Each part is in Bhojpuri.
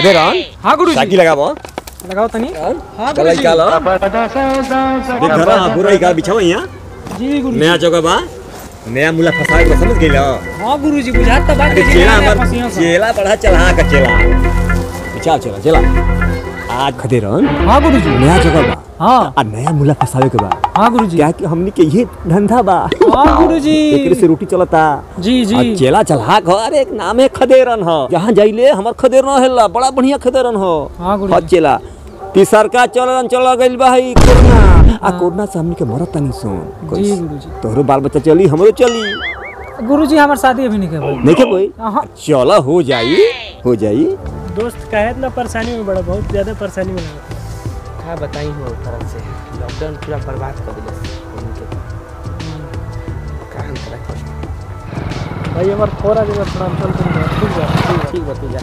खदेरान हां गुरुजी साकी लगाओ तनी। हां गुरुजी चलो देख घरा बुराई का बिछाओ यहां जी गुरुजी। नया जगह बा नया मुला फसा के समझ गइल। हां गुरुजी बुझात त बात चेला हमर चेला पढ़ा चला का चेला बिछाओ चला चला आज खदेरान। हां गुरुजी नया जगह बा हां आ नया मुला फसावे के बा। हां गुरुजी क्या कि हमनी के ये धंधा बा। हां गुरुजी एकरे से रोटी चलता जी जी। चेला चला घर एक नाम है खदेरन हो जहां जाइले हमर खदेरन हेला बड़ा बढ़िया खदेरन हो। हां गुरुजी चेला तीसर का चलन चला गइल बा है कोरोना आ कोरोना से हमनी के मरत तनी सुन जी गुरुजी। तोहरो बाल बच्चा चली हमरो चली गुरुजी। हमर शादी अभी नहीं के कोई चला हो जाई दोस्त काहे इतना परेशानी में बड़ा बहुत ज्यादा परेशानी में लगा क्या बताई हो तरह से लॉकडाउन पूरा बर्बाद कर दिले उनके काम करा भाई हमार थोड़ा जगह थोड़ा चल ठीक बात जा।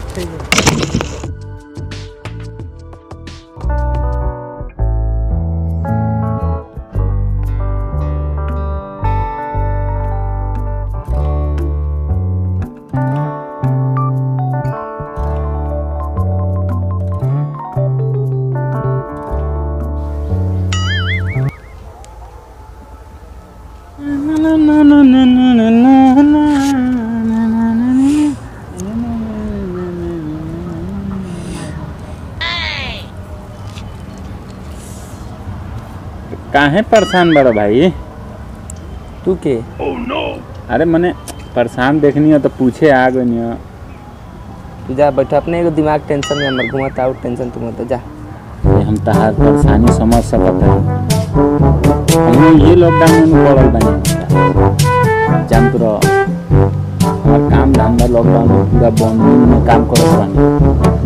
काहे परेशान बड़ा भाई तू के अरे मने परेशान देखनी हो तो पूछे आ गई हो। तू जा बैठा अपने एगो दिमाग टेंशन में हमर घुमाता आउट टेंशन तू मत जा। हम तहार परेशानी समझ सकत है। हम ये लॉकडाउन में पड़ल बानी जान तो हमार काम धंधा लॉकडाउन में पूरा बंद में काम करत बानी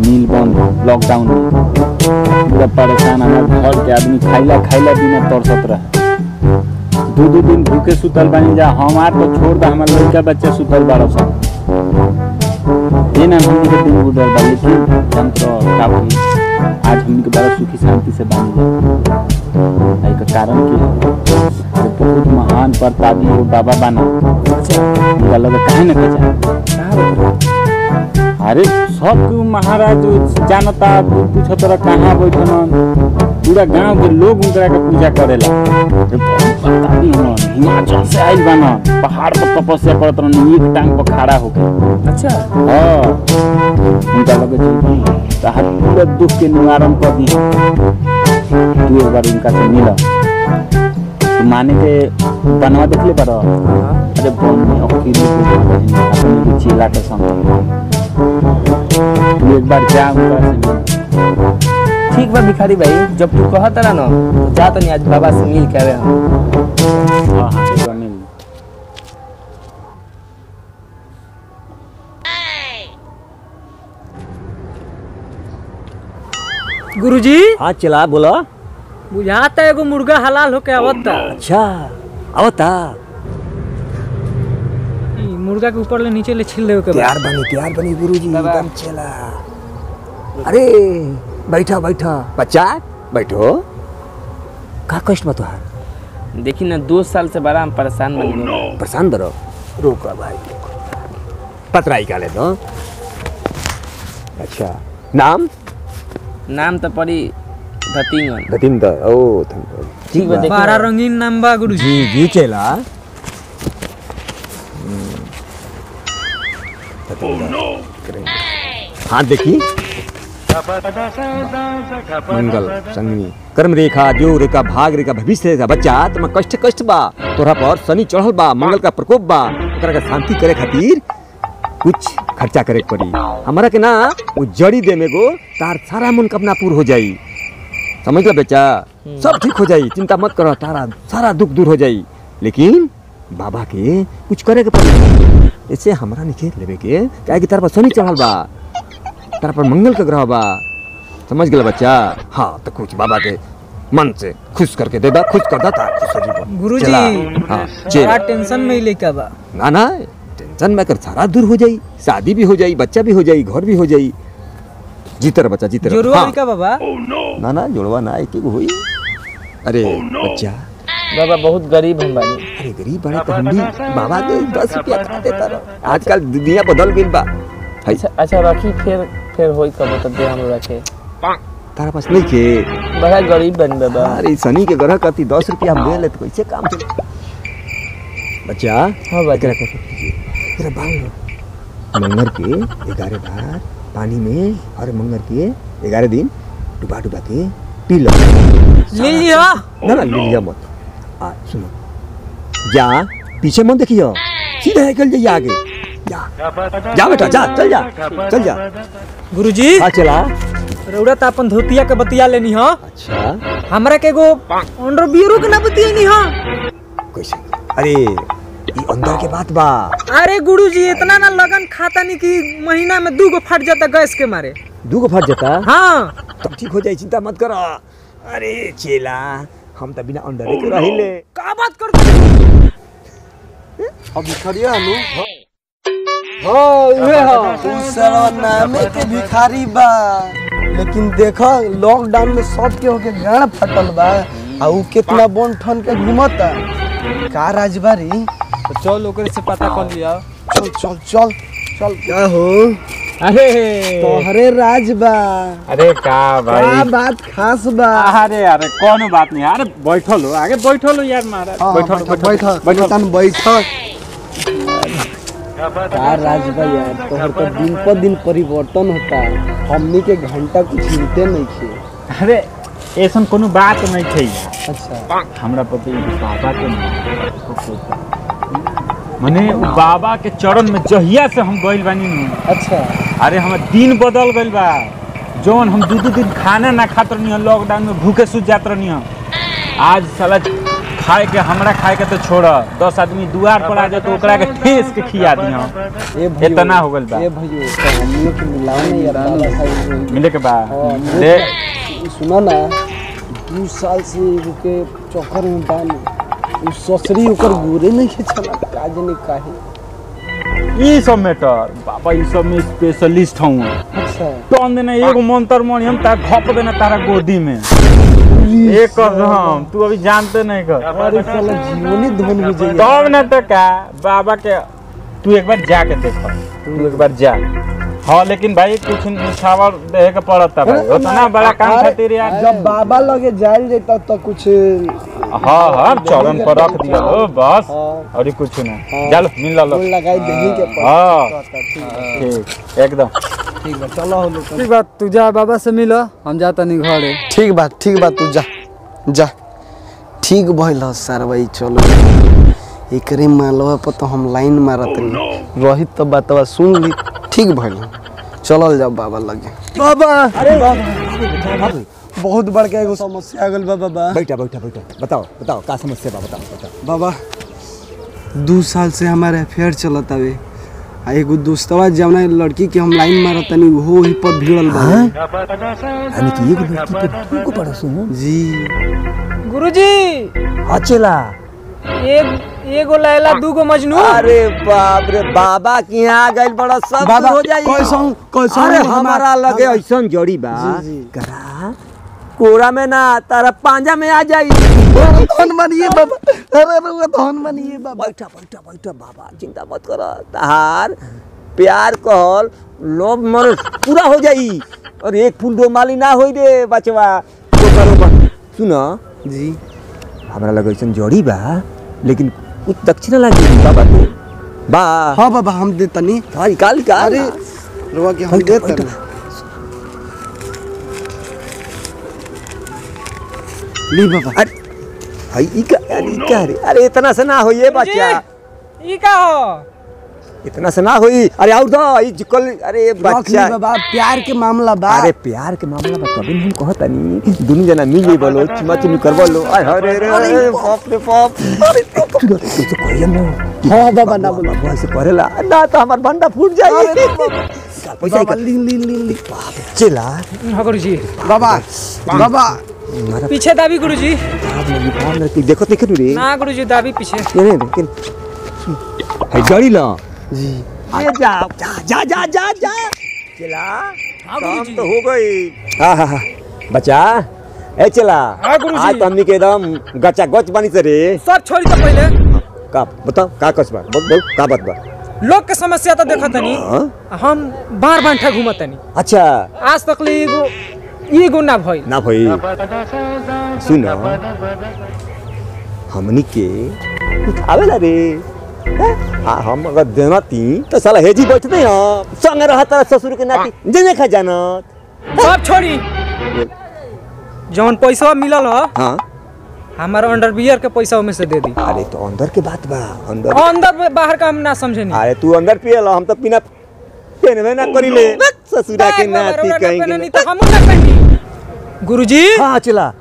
मिल बंद लॉकडाउन में पूरा परेशान। हमारे घर के आदमी खाइला बिना तरसत रहे दो दिन भूखे सुतल बानी जा। हमार तो छोड़ दा हमार लड़का बच्चा सुतल बाड़ सन ये ना हमनी के दिन गुजर बा। लेकिन जंत्र का आज हमनी के बड़ा सुखी शांति से बानी जा। एकर कारण की है बहुत महान प्रतापी वो बाबा बना उनका लगे काहे न कचा। अरे सब महाराज जानता पूछत रहा कहाँ बैठन पूरा गांव के लोग उनकरा के पूजा करेला। हिमाचल से आइल बाना पहाड़ पर तपस्या करत रहन एक टांग पर खड़ा होके। अच्छा हां उनका लगे तहार पूरा दुख के निवारण कर दी। तू एक बार उनका से मिला तो माने के बनवा देख ले पर। अरे बन में अकेले अपने चेला के संग तू एक बार जा उनका से। ठीक बा भिखारी भाई जब तू कहत रहा ना तो जा तो नहीं आज बाबा से मिल के आवे हम। हां एक बार मिल। गुरुजी हां चला बोला बुझाता एगो मुर्गा हलाल होके आवता। अच्छा आवता मुर्गा के ऊपर ले नीचे ले छिल देवे के तैयार बनी गुरुजी एकदम चला। अरे बैठा बच्चा बैठो का कष्ट बा तुहार। देखी ना 2 साल से बड़ा हम परेशान बन गए। परेशान दरो रोका भाई पतराई का ले दो। अच्छा नाम तो पड़ी धतिंग ओ ठीक बा। बड़ा रंगीन नाम बा गुरुजी जी चला। हाँ देखी मंगल संगनी कर्म रेखा जो रेखा भाग रेखा भविष्य रेखा बच्चा तुम कष्ट बा तोरा पर शनि चढ़ल बा मंगल का प्रकोप बा ओकरा के शांति करे खातिर कुछ खर्चा करे पड़ी हमारा के ना वो जड़ी दे में गो तार सारा मनोकामना पूर्ण हो जाई। समझ ला बच्चा सब ठीक हो जाई चिंता मत करो तारा सारा दुख दूर हो जाई। लेकिन बाबा के कुछ करे के पड़ी ऐसे हमारा निखे लेवे के काहे कि तार पर शनि चढ़ल बा तार पर मंगल का ग्रह बा। समझ गया बच्चा। हाँ तो कुछ बाबा के मन से खुश करके दे दा खुश कर दा तार खुश हो जी गुरुजी। हाँ बड़ा टेंशन में लेके बा ना टेंशन में कर सारा दूर हो जाई शादी भी हो जाई बच्चा भी हो जाई घर भी हो जाई। जीतर बच्चा जीतर जोड़वा का बाबा ना जोड़वा ना एक होई। अरे बच्चा बाबा बहुत गरीब हम बानी। अरे गरीब बड़े तो हम भी बाबा के 10 रुपया खा देता रहो। आजकल दुनिया बदल गई बा। अच्छा रखी फिर फेर होई कब तो दे हम रखे तारा पास नहीं के बड़ा गरीब बन बाबा अरे शनि के ग्रह कति 10 रुपया हम दे ले तो कैसे काम चले बच्चा हां बच्चा तेरा बाल मंगर के 11 बार पानी में और मंगर के 11 दिन डुबा के पी लो ले लिया ना ले लिया मत आ सुनो जा पीछे मत देखियो सीधा निकल जाइए आगे जा बेटा जा चल जा गुरुजी हाँ चला रौड़ा त अपन धोतिया के बतिया लेनी ह अच्छा हमरा के एगो अंडरवियरो के ना बतियानी ह कैसे अरे ये अंदर के बात बा अरे गुरुजी इतना ना लगन खाता नहीं कि महीना में 2 गो फट जाता गैस के मारे 2 गो फट जाता हाँ तब ठीक हो जाए चिंता मत करो अरे चेला हम तो बिना अंडर के रहिले का बात कर अभी खड़िया नु नामे के भिखारी बा लेकिन देखो लॉकडाउन में सब के होके गाड़ फटल बा आ उ कितना बोन ठन के घुमता का राजबारी तो चल ओकरे से पता कर लिया चल चल चल चल क्या हो अरे तोहरे राज बा अरे का भाई का बात खास बा अरे अरे कोनो बात नहीं अरे बैठो लो आगे बैठो लो यार महाराज बैठो का राज बा यार तोहर तो दिन पर दिन परिवर्तन होता हमनी के घंटा कुछ हिलते नहीं थे अरे ऐसा कोनो बात नहीं थी अच्छा हमरा पति बाबा के नाम मने बाबा के चरण में जहिया से हम गइल बानी नु अच्छा अरे हमर दिन बदल गइल बा जौन हम 2 दिन खाना ना खात रहनी लॉकडाउन में भूखे सूझ जात रहनी आज साला खाए के हमरा खाए के तो छोड़ 10 आदमी दुआर पर आ जाए तो ओकरा के ठेस के खिया दी इतना हो गइल बा ए भइयो तो हम लोग के मिलाओ ना यार बाबा साहब मिले के बा ले सुनो ना 2 साल से रुके चक्कर में बानी उ ससरी ओकर गोरे नहीं के चला काज नहीं काहे ई सब मैटर बाबा ई सब में स्पेशलिस्ट हूं अच्छा टोन देना एगो मंत्र मणि हम ता घप देना तारा गोदी में एक कसम तू अभी जानते नहीं कर अरे साला जीवनी धन हो जाइए तब ना तो का बाबा के तू एक बार जाके देख तू एक बार जा हाँ लेकिन भाई कुछ निछावर देहे के पड़ता भाई उतना बड़ा काम खातिर यार जब बाबा लगे जाइल जाता तो कुछ हाँ हाँ चरण पर रख दिया ओ बस और कुछ ना चलो मिल लो लगाई देही के हाँ ठीक एकदम ठीक बा चलो हम ठीक बात तू जा बाबा से मिल हम जाता नहीं घरे ठीक बा तू जा जा ठीक भइल सर भाई चलो एकरे मालवा पर तो हम लाइन मारत रही तो बातवा सुन ली ठीक भइल चलल जाओ बाबा लगे बाबा अरे बाबा बहुत बड़का एगो समस्या आ गइल बा बाबा बैठा बताओ का समस्या बा बताओ बाबा 2 साल से हमारे अफेयर चलत हवे आ एगो दोस्तवा जवना लड़की के हम लाइन मारत तनी वो ही पर भिड़ल बा यानी कि एगो लड़की पे को पड़ा सुन जी गुरुजी अचेला एगो लैला 2 गो मजनू अरे बाप रे बाबा के यहाँ गइल बड़ा सब बाबा हो जाई कैसन अरे हमारा लगे ऐसन जड़ी बा जी। करा कोरा में ना तारा पांजा में आ जाई धन बनिए बाबा अरे रुआ धन बनिए बाबा बैठा बाबा चिंता मत कर तार प्यार कहल लोभ मन पूरा हो जाई और एक फूल दो माली ना होई रे बचवा तो करो सुनो जी हमरा लगे ऐसन जड़ी बा लेकिन कुछ दक्षिणा लागी बाबा के बा हाँ बाबा हम दे तनी निकाल अरे रुआ के हम दे तनी ली बाबा अरे अरे इतना से ना होइए बच्चा ई का हो इतना से ना होई अरे और दो ई कल अरे बच्चा बाबा प्यार के मामला बा अरे प्यार के मामला बा कभी हम कहता नहीं दोनों जना मिल जाई बोलो चिमा चिमी करबो लो अरे रे बाप रे बाप अरे तू तो कहिए ना हां बाबा ना बोलो बाबा ऐसे करेला ना तो हमार भंडा फूट जाई पैसा बाबा ली चला हाँ गुरुजी बाबा पीछे दाबी गुरुजी देखो देखो रे ना गुरुजी दाबी पीछे ये लेकिन है जड़ी ला जी अरे जा चला काम तो हो गई हाँ बच्चा ए चला हाँ गुरुजी। आज तो हमनी के एकदम गचा गच बनी से रे सब छोड़ी तो पहले का बताओ का कस बा बहुत का बात बा लोग के समस्या तो देखत तनी हम बार बांठा घूमत तनी अच्छा आज तक ले एगो ना भइल ना भाई सुन हमनी के कुछ आवेला रे हम अगर देना ती तो साला हेजी बैठते हैं संग रहता ससुर के नाती जने खा जानत सब छोड़ी जौन पैसा मिलल ह हाँ हमारा अंडरवियर के पैसा में से दे दी अरे तो अंदर के बात बा अंदर अंदर बाहर का हम ना समझे नहीं अरे तू अंदर पिए ला हम तो बिना पहनवे ना करी ले ससुरा के नाती कहेंगे तो हम ना पहनी गुरुजी हाँ चला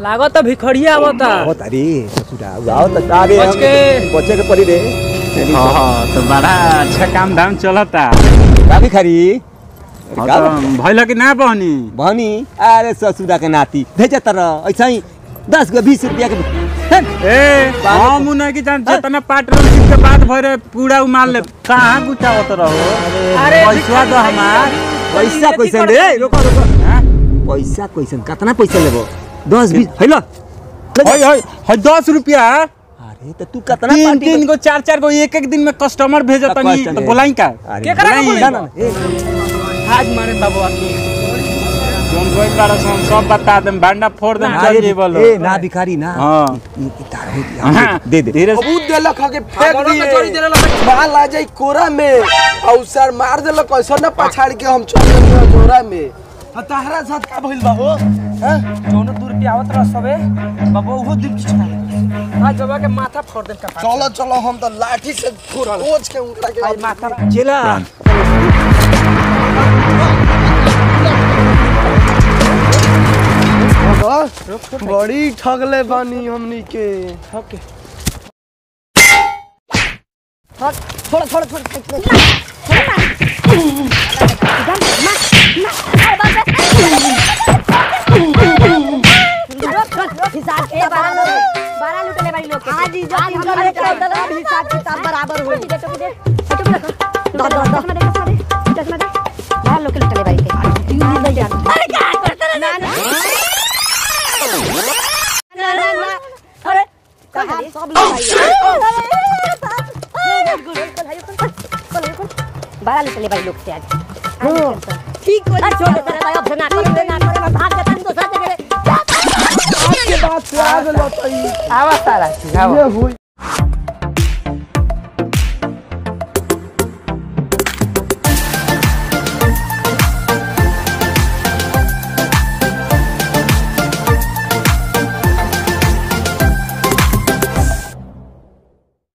लागत तो भिखड़िया आवता बहुत अरे ससुरा आओ तो अरे बच के बच्चे के परी रे हाँ तो बड़ा अच्छा काम धाम चलता काफी खरी भैया कि ना बहनी बहनी अरे ससुरा के नाती भेजे तरह ऐसा ही 10 को 20 रुपया के ए हम नहीं कि जान जितना पार्टनरशिप के बात भरे पूरा उमाल ले कहां गुटावत रहो अरे पैसा दो हमार पैसा कैसे रे रोको रोको पैसा कैसे कितना पैसा लेबो 10 20 हेलो है 10 रुपया अरे तो तू कितना तीन तीन को चार चार को एक एक दिन में कस्टमर भेजत नहीं तो बोलाई का के करा बोली आज मारे बाबू आके जोन कोई बार सब बता देम बांडा फोड़ देम चल जेबल ए ना भिखारी ना हां दे दे सबूत देलक के फेंक दिए माल आ जाई कोरा में और सर मार देलक कैसे ना पछाड़ के हम चल गए जोरा में तहरा साथ का भइल बा हो जौन 2 रुपया आवत रह सबे बाबू वो दिन चला आज जबा के माथा फोड़ दे का चलो चलो हम तो लाठी से कोच के उनका के माथा चला बड़ी ठगले बानी हमनी के ओके थोड़ा थोड़ा हिसाब के 12 लुटले बारी लोग आज हिसाब किताब बराबर होई दस में यार लोग लुटले बारी के अरे क्या करते ना ना अरे कहां सब लोग भाई 12 लुटले बारी लोग से आज ठीक हो छोड़ तेरा अब ना करे भाग जाता नहीं तो साथ जगह के बात से आ गलो तई आवा सारा ये हुई